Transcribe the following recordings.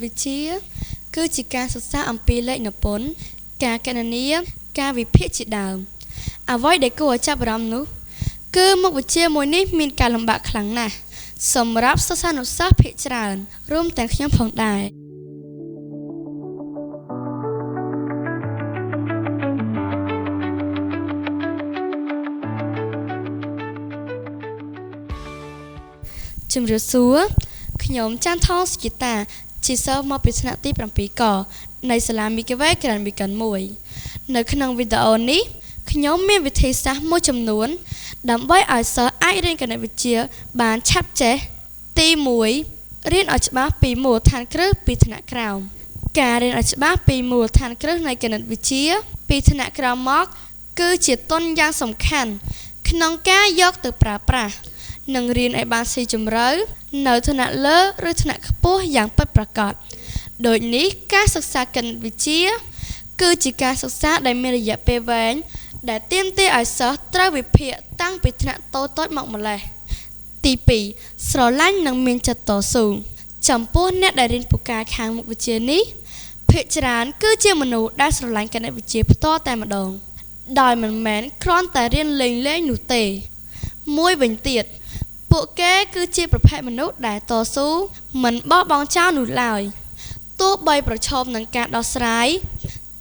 វិទ្យាគឺជាការសិក្សាអំពីលេខនពន្ធការគណនាការវិភាគជាដើមអ្វីដែលគួរឲ្យចាប់អារម្មណ៍នោះគឺមុខវិជ្ជាមួយនេះមានការលំបាកខ្លាំងណាស់សម្រាប់សិស្សានុសិស្សភាគច្រើនរួមទាំងខ្ញុំផងដែរជំរាបសួរខ្ញុំច័ន្ទថងសុជីតាជាសិស្សមកពីថ្នាក់ទី7កនៃសាលាមីកាវេ Grand Beacon 1នៅក្នុងវីដេអូនេះខ្ញុំមានវិធីសាស្ត្រមួយចំនួនដើម្បីឲ្យសិស្សអាចរៀនគណិតវិទ្យាបានឆាប់ចេះទី1រៀនឲ្យច្បាស់ពីមូលដ្ឋានគ្រឹះពីថ្នាក់ក្រោមការរៀនឲ្យច្បាស់ពីមូលដ្ឋានគ្រឹះនៃគណិតវិទ្យាពីថ្នាក់ក្រោមមកគឺជាទុនយ៉ាងសំខាន់ក្នុងការយកទៅប្រើប្រាស់និងរៀនឲ្យបានស៊ីជម្រៅនៅថ្នាក់លើឬថ្នាក់ខ្ពស់យ៉ាងពិតប្រាកដដូចនេះការសិក្សាគណិតវិទ្យាគឺជាការសិក្សាដែលមានរយៈពេលវែងដែលទាមទារឲ្យសិស្សត្រូវវិភាគតាំងពីថ្នាក់តូចៗមកម្ល៉េះទី2ស្រឡាញ់និងមានចិត្តតស៊ូចំពោះអ្នកដែលរៀនពូកែខាងមុខវិជ្ជានេះភាគច្រើនគឺជាមនុស្សដែលស្រឡាញ់គណិតវិទ្យាផ្ទាល់តែម្ដងដោយមិនមែនគ្រាន់តែរៀនលេងៗនោះទេមួយវិញទៀតពួកគេគឺជាប្រភេទមនុស្សដែលតស៊ូមិនបោះបង់ចោលនោះឡើយទោះបីប្រឈមនឹងការដោះស្រាយ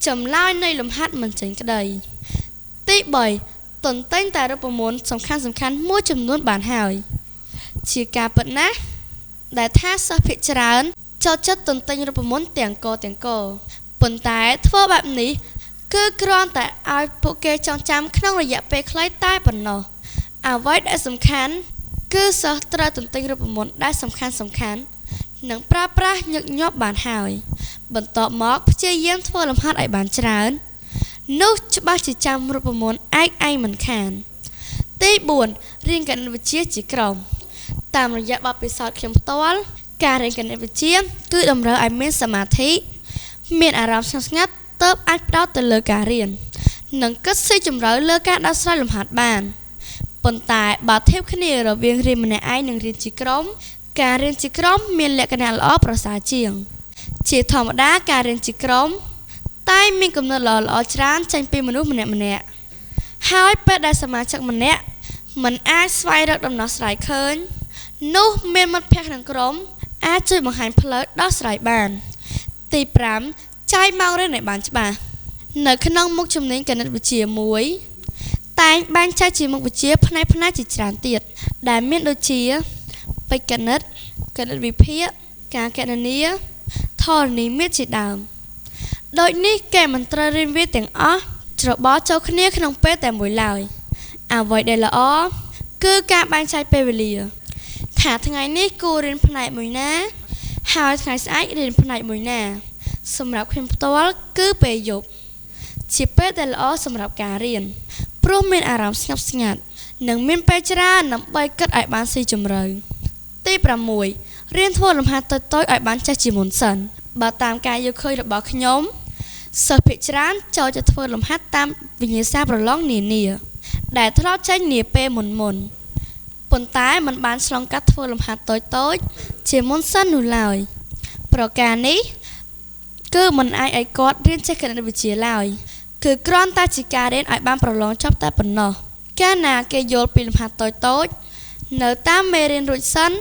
ចម្លើយនៃលំហាត់មិនចេញក្តីទី3ទន្ទិញតែរូបមន្តសំខាន់មួយចំនួនបានហើយជាការពិតណាស់ដែលថាសិស្សភាគច្រើនចូលចិត្តទន្ទិញរូបមន្តទាំងកប៉ុន្តែធ្វើបែបនេះគឺគ្រាន់តែឲ្យពួកគេចងចាំក្នុងរយៈពេលខ្លីតែប៉ុណ្ណោះអ្វីដែលសំខាន់គឺសិស្សត្រូវទន្ទិញរូបមន្តដែលសំខាន់និងប្រើប្រាស់ញឹកញាប់បានហើយបន្ទាប់មកព្យាយាមធ្វើលំហាត់ឲ្យបានច្រើននោះច្បាស់ជាចាំរូបមន្តឯងមិនខានទី4រៀនគណិតវិទ្យាជាក្រុមតាមរយៈបទពិសោធន៍ខ្ញុំផ្ទាល់ការរៀនគណិតវិទ្យាគឺតម្រូវឲ្យមានសមាធិមានអារម្មណ៍ស្ងាត់ទើបអាចផ្ដោតទៅលើការរៀននិងគិតស៊ីជម្រៅលើការដោះស្រាយលំហាត់បានប៉ុន្តែបើធៀបគ្នារវាងរៀនម្នាក់ឯងនិងរៀនជាក្រុមការរៀនជាក្រុមមានលក្ខណៈល្អប្រសើរជាងជាធម្មតាការរៀនជាក្រុមតែមានគំនិតល្អៗច្រើនចេញពីមនុស្សម្នាក់ហើយពេលដែលសមាជិកម្នាក់មិនអាចស្វែងរកដំណោះស្រាយឃើញនោះមានមិត្តភក្តិក្នុងក្រុមអាចជួយបង្ហាញផ្លូវដោះស្រាយបានទី5ចែកម៉ោងរៀនឲ្យបានច្បាស់នៅក្នុងមុខជំនាញគណិតវិទ្យាមួយតែងបែងចែកជាមុខវិជ្ជាផ្នែកជាច្រើនទៀតដែលមានដូចជាបច្ចេកគណិតគណិតវិភាគការគណនាធរណីមាត្រជាដើមដូចនេះគេមិនត្រូវរៀនវាទាំងអស់ច្របល់ចូលគ្នាក្នុងពេលតែមួយឡើយអ្វីដែលល្អគឺការបែងចែកពេលវេលាថាថ្ងៃនេះគួររៀនផ្នែកមួយណាហើយថ្ងៃស្អែករៀនផ្នែកមួយណាសម្រាប់ខ្ញុំផ្ទាល់គឺពេលយប់ជាពេលដែលល្អសម្រាប់ការរៀនព្រោះមានអារម្មណ៍ស្ងប់ស្ងាត់និងមានពេលច្រើនដើម្បីគិតឲ្យបានស៊ីជម្រៅទី6រៀនធ្វើលំហាត់តូចៗឲ្យបានចេះជាមុនសិនបើតាមការយល់ឃើញរបស់ខ្ញុំសិស្សភាគច្រើនចូលចិត្តធ្វើលំហាត់តាមវិញ្ញាសាប្រឡងនានាដែលធ្លាប់ចេញនាពេលមុនប៉ុន្តែมันបានឆ្លងកាត់ធ្វើលំហាត់តូចជាមុនសិននោះឡើយប្រការនេះគឺมันអាចឲ្យគាត់រៀនចេះគណិតវិទ្យាឡើយគឺគ្រាន់តែជាការរៀនឲ្យបានប្រឡងចប់តែប៉ុណ្ណោះកាលណាគេយល់ពីលំហាត់តូចនៅតាមមេរៀនរួចសិន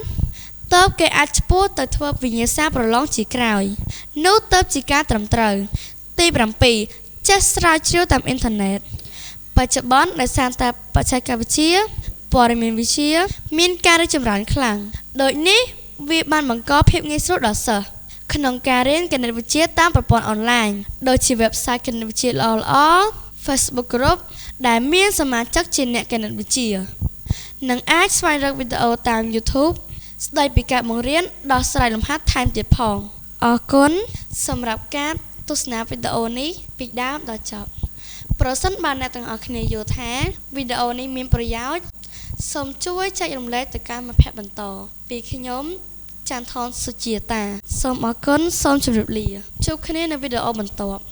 តើគេអាចឆ្ពោះទៅធ្វើវិញ្ញាសាប្រឡងជាក្រោយនោះតើជាការត្រឹមត្រូវទី7ចេះស្រាវជ្រាវតាមអ៊ីនធឺណិតបច្ចុប្បន្នដោយសារតែបច្ចេកវិទ្យាព័ត៌មានវិទ្យាមានការរីកចម្រើនខ្លាំងដូចនេះវាបានបង្កភាពងាយស្រួលដល់សិស្សក្នុងការរៀនគណិតវិទ្យាតាមប្រព័ន្ធអនឡាញដូចជា website គណិតវិទ្យាល្អៗ Facebook Group ដែលមានសមាជិកជាអ្នកគណិតវិទ្យានិងអាចស្វែងរកវីដេអូតាម YouTube ស្ដីពីការបង្រៀនដោះស្រាយលំហាត់ថែមទៀតផងអរគុណសម្រាប់ការទស្សនាវីដេអូនេះពីដើមដល់ចប់ប្រសិនបើអ្នកទាំងអស់គ្នាយល់ថាវីដេអូនេះមានប្រយោជន៍សូមជួយចែករំលែកទៅកាន់មិត្តភក្តិបន្តពីខ្ញុំច័ន្ទថនសុជាតាសូមអរគុណសូមជម្រាបលាជួបគ្នានៅវីដេអូបន្ទាប់